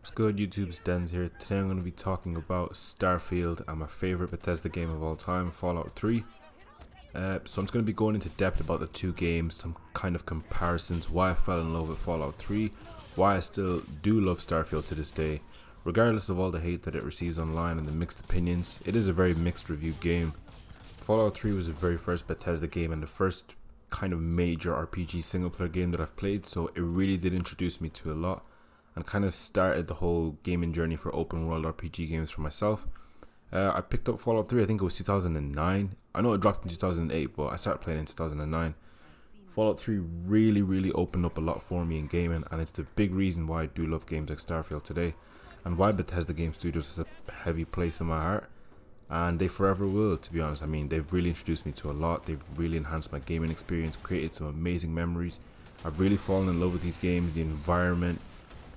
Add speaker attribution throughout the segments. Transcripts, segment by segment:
Speaker 1: What's good, YouTube's Dens here. Today I'm going to be talking about Starfield and my favorite Bethesda game of all time, Fallout 3. So I'm just going to be going into depth about the two games, some kind of comparisons, why I fell in love with Fallout 3, why I still do love Starfield to this day. Regardless of all the hate that it receives online and the mixed opinions, it is a very mixed reviewed game. Fallout 3 was the very first Bethesda game and the first kind of major RPG single player game that I've played, so it really did introduce me to a lot and kind of started the whole gaming journey for open world RPG games for myself. I picked up Fallout 3, I think it was 2009. I know it dropped in 2008, but I started playing in 2009. Fallout 3 really opened up a lot for me in gaming, and it's the big reason why I do love games like Starfield today, and why Bethesda Game Studios has a heavy place in my heart, and they forever will, to be honest. I mean, they've really introduced me to a lot, they've really enhanced my gaming experience, created some amazing memories. I've really fallen in love with these games, the environment,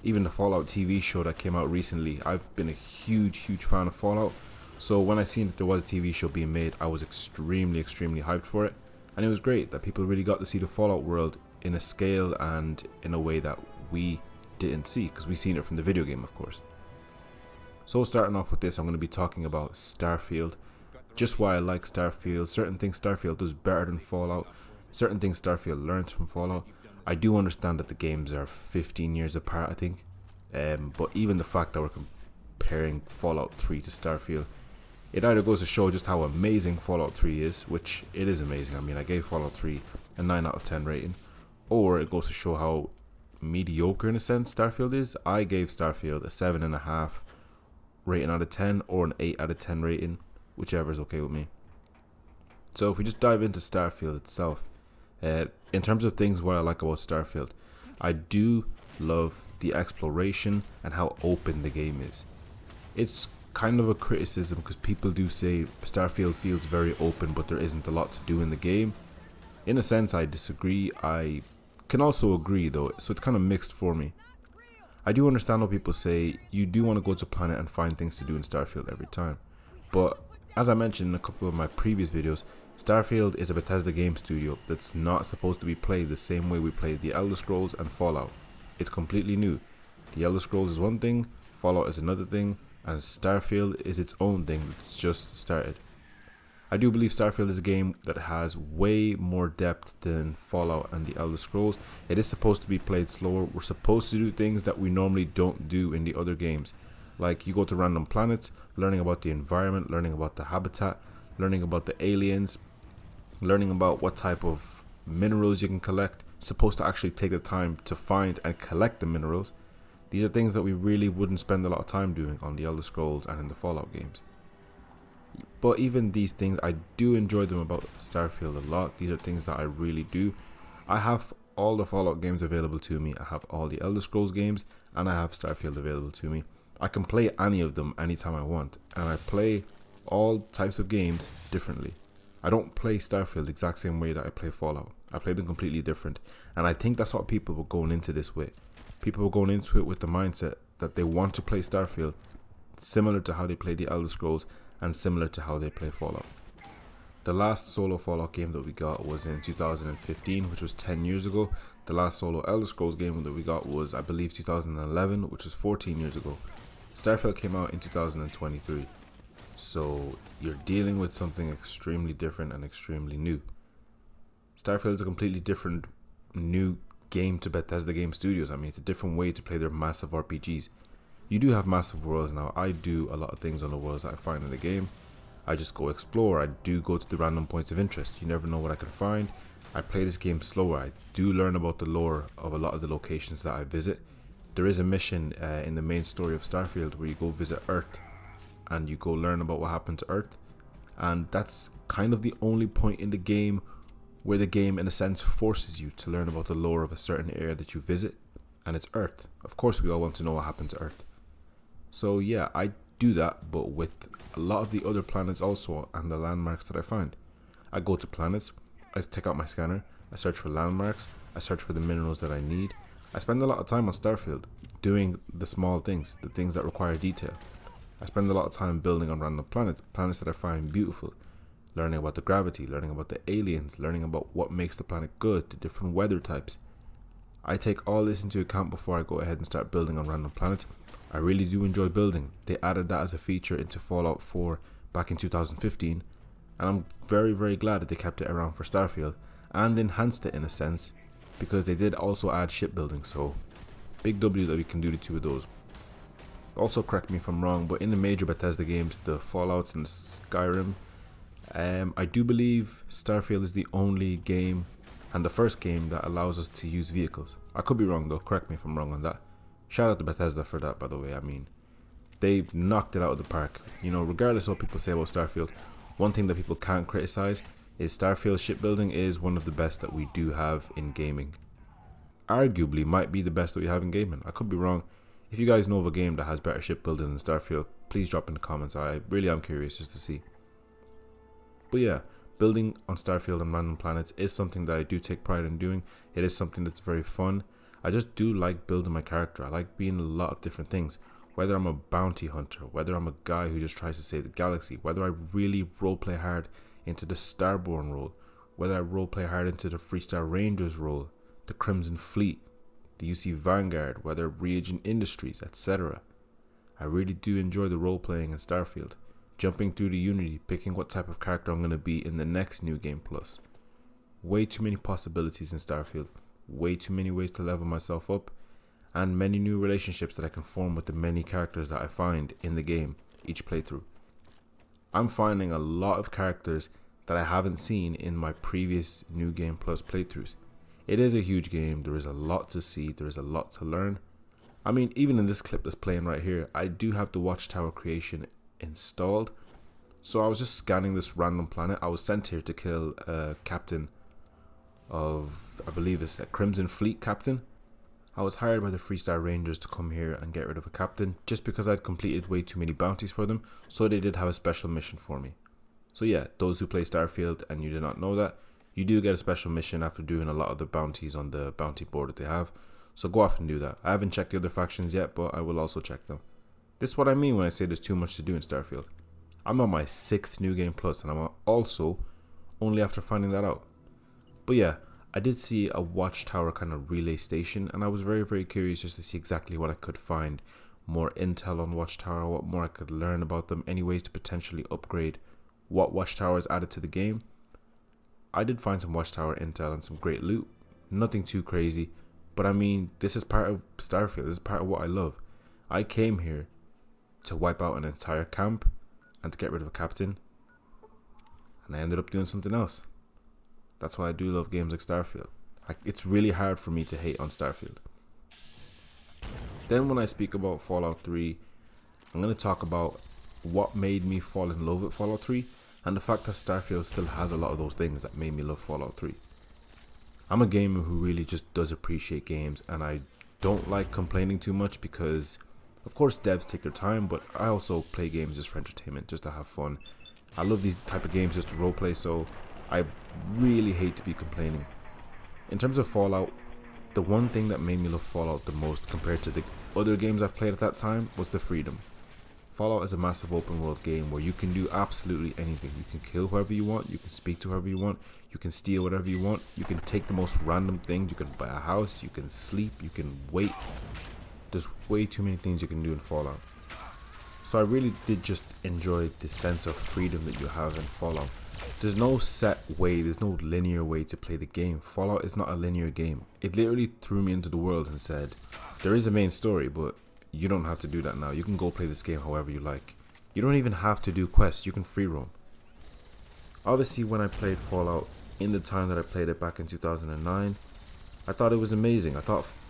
Speaker 1: even the Fallout TV show that came out recently. I've been a huge fan of Fallout, so when I seen that there was a TV show being made, I was extremely hyped for it, and it was great that people really got to see the Fallout world in a scale and in a way that we didn't see, because we seen it from the video game, of course. So starting off with this, I'm going to be talking about Starfield, just why I like Starfield, certain things Starfield does better than Fallout, certain things Starfield learns from Fallout. I do understand that the games are 15 years apart, I think, but even the fact that we're comparing Fallout 3 to Starfield, it either goes to show just how amazing Fallout 3 is, which it is amazing. I mean, I gave Fallout 3 a 9 out of 10 rating, or it goes to show how mediocre in a sense Starfield is. I gave Starfield a 7.5 rating out of 10 or an 8 out of 10 rating, whichever is okay with me. So if we just dive into Starfield itself, in terms of things what I like about Starfield, I do love the exploration and how open the game is. It's kind of a criticism because people do say Starfield feels very open, but there isn't a lot to do in the game. In a sense, I disagree. I can also agree though, so it's kind of mixed for me. I do understand what people say. You do want to go to a planet and find things to do in Starfield every time, but as I mentioned in a couple of my previous videos, Starfield is a Bethesda game studio that's not supposed to be played the same way we played the Elder Scrolls and Fallout. It's completely new. The Elder Scrolls is one thing, Fallout is another thing, and Starfield is its own thing that's just started. I do believe Starfield is a game that has way more depth than Fallout and the Elder Scrolls. It is supposed to be played slower. We're supposed to do things that we normally don't do in the other games. Like you go to random planets, learning about the environment, learning about the habitat, learning about the aliens, learning about what type of minerals you can collect, supposed to actually take the time to find and collect the minerals. These are things that we really wouldn't spend a lot of time doing on the Elder Scrolls and in the Fallout games. But even these things, I do enjoy them about Starfield a lot. These are things that I really do. I have all the Fallout games available to me. I have all the Elder Scrolls games, and I have Starfield available to me. I can play any of them anytime I want, and I play all types of games differently. I don't play Starfield the exact same way that I play Fallout. I play them completely different, and I think that's what people were going into this with. People were going into it with the mindset that they want to play Starfield similar to how they play the Elder Scrolls and similar to how they play Fallout. The last solo Fallout game that we got was in 2015, which was 10 years ago. The last solo Elder Scrolls game that we got was, I believe, 2011, which was 14 years ago. Starfield came out in 2023. So you're dealing with something extremely different and extremely new. Starfield is a completely different new game to Bethesda Game Studios. I mean, it's a different way to play their massive RPGs. You do have massive worlds now. I do a lot of things on the worlds that I find in the game. I just go explore. I do go to the random points of interest. You never know what I can find. I play this game slower. I do learn about the lore of a lot of the locations that I visit. There is a mission in the main story of Starfield where you go visit Earth and you go learn about what happened to Earth, and that's kind of the only point in the game where the game in a sense forces you to learn about the lore of a certain area that you visit, and it's Earth. Of course we all want to know what happened to Earth, so yeah, I do that, but with a lot of the other planets also and the landmarks that I find. I go to planets, I take out my scanner, I search for landmarks, I search for the minerals that I need. I spend a lot of time on Starfield doing the small things, the things that require detail. I spend a lot of time building on random planets that I find beautiful, learning about the gravity, learning about the aliens, learning about what makes the planet good, the different weather types. I take all this into account before I go ahead and start building on random planets. I really do enjoy building. They added that as a feature into Fallout 4 back in 2015, and I'm very, very glad that they kept it around for Starfield and enhanced it in a sense, because they did also add shipbuilding, so big W that we can do the two of those. Also, correct me if I'm wrong, but in the major Bethesda games, the Fallouts and Skyrim, I do believe Starfield is the only game and the first game that allows us to use vehicles. I could be wrong though, correct me if I'm wrong on that. Shout out to Bethesda for that, by the way. I mean, they knocked it out of the park. You know, regardless of what people say about Starfield, one thing that people can't criticize is Starfield shipbuilding is one of the best that we do have in gaming. Arguably might be the best that we have in gaming. I could be wrong. If you guys know of a game that has better shipbuilding than Starfield, please drop in the comments. I really am curious just to see. But yeah, building on Starfield and random planets is something that I do take pride in doing. It is something that's very fun. I just do like building my character. I like being a lot of different things. Whether I'm a bounty hunter, whether I'm a guy who just tries to save the galaxy, whether I really roleplay hard into the Starborn role, whether I roleplay hard into the Freestar Rangers role, the Crimson Fleet, the UC Vanguard, whether Reagent Industries, etc. I really do enjoy the roleplaying in Starfield. Jumping through the Unity, picking what type of character I'm going to be in the next New Game Plus. Way too many possibilities in Starfield. Way too many ways to level myself up. And many new relationships that I can form with the many characters that I find in the game each playthrough. I'm finding a lot of characters that I haven't seen in my previous New Game Plus playthroughs. It is a huge game. There is a lot to see. There is a lot to learn. I mean, even in this clip that's playing right here, I do have the Watchtower creation installed. So I was just scanning this random planet. I was sent here to kill a captain of, I believe it's a Crimson Fleet captain. I was hired by the Freestar Rangers to come here and get rid of a captain just because I'd completed way too many bounties for them, so they did have a special mission for me. So yeah, those who play Starfield and you did not know that, you do get a special mission after doing a lot of the bounties on the bounty board that they have. So go off and do that. I haven't checked the other factions yet, but I will also check them. This is what I mean when I say there's too much to do in Starfield. I'm on my 6th New Game Plus, and I'm also only after finding that out. But yeah, I did see a Watchtower kind of relay station, and I was very, very curious just to see exactly what I could find. More intel on Watchtower, what more I could learn about them, any ways to potentially upgrade what Watchtower is added to the game. I did find some Watchtower intel and some great loot. Nothing too crazy, but I mean, this is part of Starfield. This is part of what I love. I came here to wipe out an entire camp and to get rid of a captain, and I ended up doing something else. That's why I do love games like Starfield. It's really hard for me to hate on Starfield. Then when I speak about Fallout 3, I'm going to talk about what made me fall in love with Fallout 3 and the fact that Starfield still has a lot of those things that made me love Fallout 3. I'm a gamer who really just does appreciate games, and I don't like complaining too much because of course devs take their time, but I also play games just for entertainment, just to have fun. I love these type of games just to roleplay, so I really hate to be complaining. In terms of Fallout, the one thing that made me love Fallout the most compared to the other games I've played at that time was the freedom. Fallout is a massive open world game where you can do absolutely anything. You can kill whoever you want, you can speak to whoever you want, you can steal whatever you want, you can take the most random things, you can buy a house, you can sleep, you can wait. There's way too many things you can do in Fallout. So I really did just enjoy the sense of freedom that you have in Fallout. There's no set way, there's no linear way to play the game. Fallout is not a linear game. It literally threw me into the world and said, there is a main story, but you don't have to do that now. You can go play this game however you like. You don't even have to do quests, you can free roam. Obviously when I played Fallout in the time that I played it back in 2009, I thought it was amazing.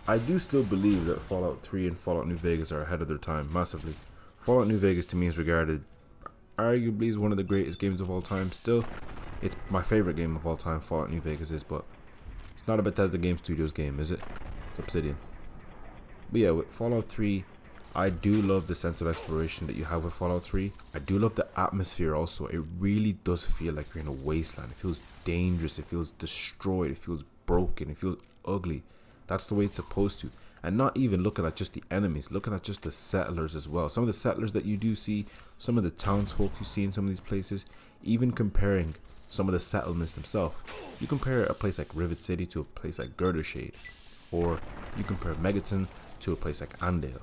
Speaker 1: I do still believe that Fallout 3 and Fallout New Vegas are ahead of their time, massively. Fallout New Vegas to me is regarded arguably as one of the greatest games of all time still. It's my favorite game of all time, Fallout New Vegas is, but it's not a Bethesda Game Studios game, is it? It's Obsidian. But yeah, with Fallout 3, I do love the sense of exploration that you have with Fallout 3. I do love the atmosphere also. It really does feel like you're in a wasteland. It feels dangerous, it feels destroyed, it feels broken, it feels ugly. That's the way it's supposed to. And not even looking at just the enemies, looking at just the settlers as well. Some of the settlers that you do see, some of the townsfolk you see in some of these places, even comparing some of the settlements themselves. You compare a place like Rivet City to a place like Girder Shade, or you compare Megaton to a place like Andale.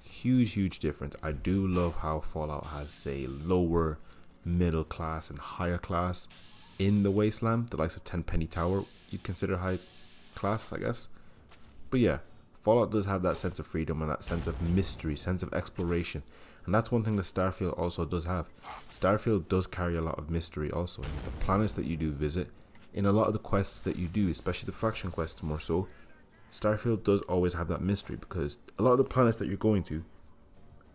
Speaker 1: Huge difference. I do love how Fallout has, say, lower, middle class and higher class in the Wasteland. The likes of Tenpenny Tower you consider high class, I guess. But yeah, Fallout does have that sense of freedom and that sense of mystery, sense of exploration. And that's one thing that Starfield also does have. Starfield does carry a lot of mystery also. In the planets that you do visit, in a lot of the quests that you do, especially the faction quests more so, Starfield does always have that mystery, because a lot of the planets that you're going to,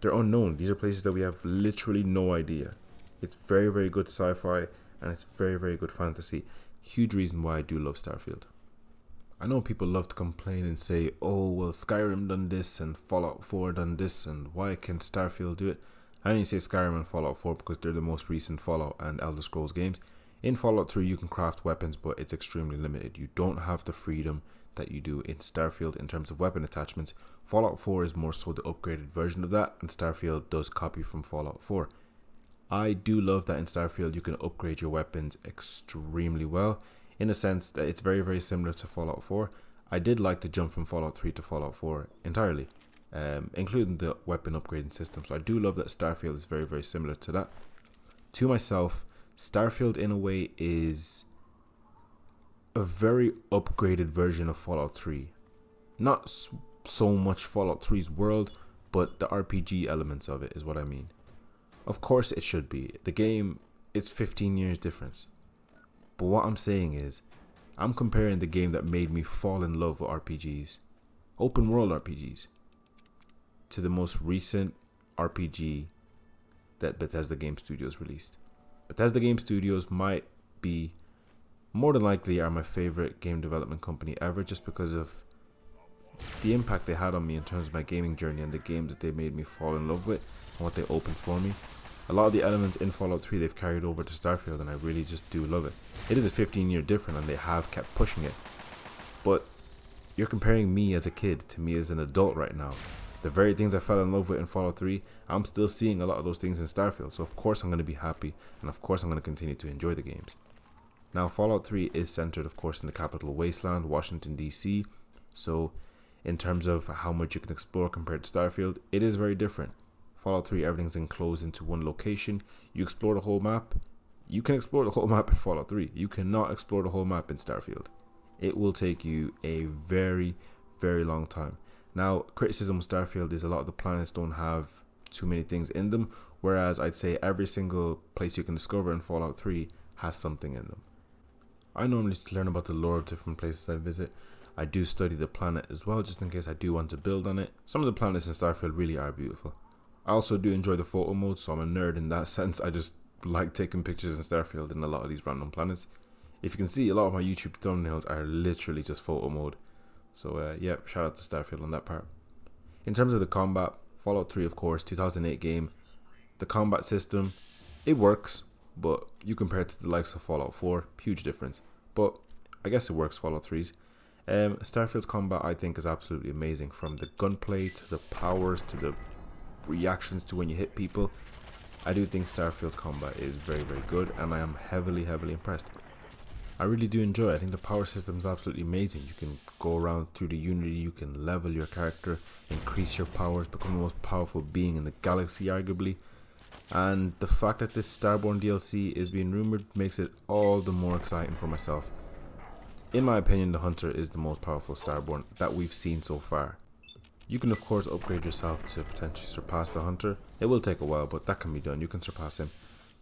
Speaker 1: they're unknown. These are places that we have literally no idea. It's very good sci-fi, and it's very good fantasy. Huge reason why I do love Starfield. I know people love to complain and say, oh, well, Skyrim done this and Fallout 4 done this, and why can't Starfield do it? I only say Skyrim and Fallout 4 because they're the most recent Fallout and Elder Scrolls games. In Fallout 3 you can craft weapons, but it's extremely limited. You don't have the freedom that you do in Starfield in terms of weapon attachments. Fallout 4 is more so the upgraded version of that, and Starfield does copy from Fallout 4. I do love that in Starfield you can upgrade your weapons extremely well, in a sense that it's very similar to Fallout 4. I did like the jump from Fallout 3 to Fallout 4 entirely, including the weapon upgrading system. So I do love that Starfield is very similar to that. To myself, Starfield in a way is a very upgraded version of Fallout 3. Not so much Fallout 3's world, but the RPG elements of it is what I mean. Of course it should be. The game, it's 15 years difference. But what I'm saying is, I'm comparing the game that made me fall in love with RPGs, open world RPGs, to the most recent RPG that Bethesda Game Studios released. Bethesda Game Studios might be, more than likely, are my favorite game development company ever, just because of the impact they had on me in terms of my gaming journey and the games that they made me fall in love with and what they opened for me. A lot of the elements in Fallout 3 they've carried over to Starfield, and I really just do love it. It is a 15-year difference, and they have kept pushing it. But you're comparing me as a kid to me as an adult right now. The very things I fell in love with in Fallout 3, I'm still seeing a lot of those things in Starfield. So of course I'm going to be happy, and of course I'm going to continue to enjoy the games. Now Fallout 3 is centered, of course, in the capital Wasteland, Washington DC. So in terms of how much you can explore compared to Starfield, it is very different. Fallout 3, everything's enclosed into one location. You explore the whole map. You can explore the whole map in Fallout 3. You cannot explore the whole map in Starfield. It will take you a very long time. Now, criticism of Starfield is a lot of the planets don't have too many things in them, whereas I'd say every single place you can discover in Fallout 3 has something in them. I normally learn about the lore of different places I visit. I do study the planet as well, just in case I do want to build on it. Some of the planets in Starfield really are beautiful. I also do enjoy the photo mode, so I'm a nerd in that sense. I just like taking pictures in Starfield in a lot of these random planets. If you can see, a lot of my YouTube thumbnails are literally just photo mode. So yeah, shout out to Starfield on that part. In terms of the combat, Fallout 3, of course, 2008 game. The combat system, it works, but you compare it to the likes of Fallout 4, huge difference. But I guess it works, Fallout 3's. Starfield's combat, I think, is absolutely amazing. From the gunplay to the powers to the reactions to when you hit people. I do think Starfield's combat is very good, and I am heavily impressed. I really do enjoy it. I think the power system is absolutely amazing. You can go around through the Unity, you can level your character, increase your powers, become the most powerful being in the galaxy arguably. And the fact that this Starborn DLC is being rumored makes it all the more exciting for myself. In my opinion, the Hunter is the most powerful Starborn that we've seen so far. You can of course upgrade yourself to potentially surpass the Hunter. It will take a while, but that can be done. You can surpass him.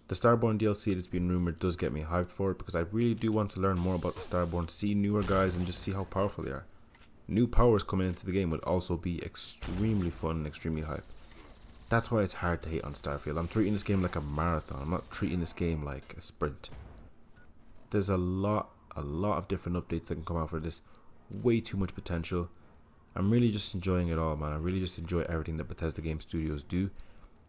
Speaker 1: The Starborn DLC that's been rumored does get me hyped for it, because I really do want to learn more about the Starborn, see newer guys and just see how powerful they are. New powers coming into the game would also be extremely fun and extremely hype. That's why it's hard to hate on Starfield. I'm treating this game like a marathon. I'm not treating this game like a sprint. There's a lot of different updates that can come out for this. Way too much potential. I'm really just enjoying it all, man. I really just enjoy everything that Bethesda Game Studios do.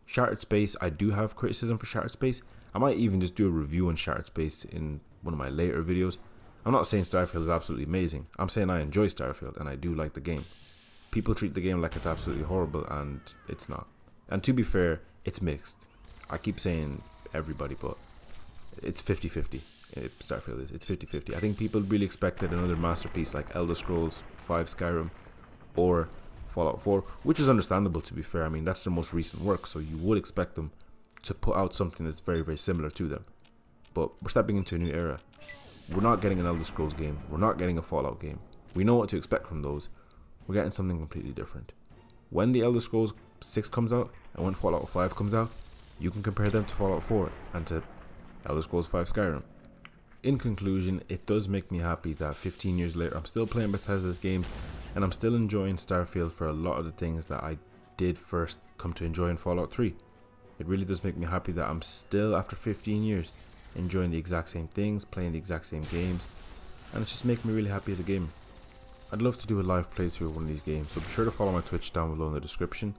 Speaker 1: Shattered Space, I do have criticism for Shattered Space. I might even just do a review on Shattered Space in one of my later videos. I'm not saying Starfield is absolutely amazing. I'm saying I enjoy Starfield and I do like the game. People treat the game like it's absolutely horrible, and it's not. And to be fair, it's mixed. I keep saying everybody, but it's 50-50. Starfield is. It's 50-50. I think people really expected another masterpiece like Elder Scrolls 5 Skyrim or Fallout 4, which is understandable, to be fair. I mean, that's their most recent work, so you would expect them to put out something that's very, very similar to them. But we're stepping into a new era. We're not getting an Elder Scrolls game. We're not getting a Fallout game. We know what to expect from those. We're getting something completely different. When the Elder Scrolls 6 comes out and when Fallout 5 comes out, you can compare them to Fallout 4 and to Elder Scrolls 5 Skyrim. In conclusion, it does make me happy that 15 years later I'm still playing Bethesda's games and I'm still enjoying Starfield for a lot of the things that I did first come to enjoy in Fallout 3. It really does make me happy that I'm still, after 15 years, enjoying the exact same things, playing the exact same games, and it's just making me really happy as a gamer. I'd love to do a live playthrough of one of these games, so be sure to follow my Twitch down below in the description.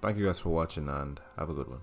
Speaker 1: Thank you guys for watching and have a good one.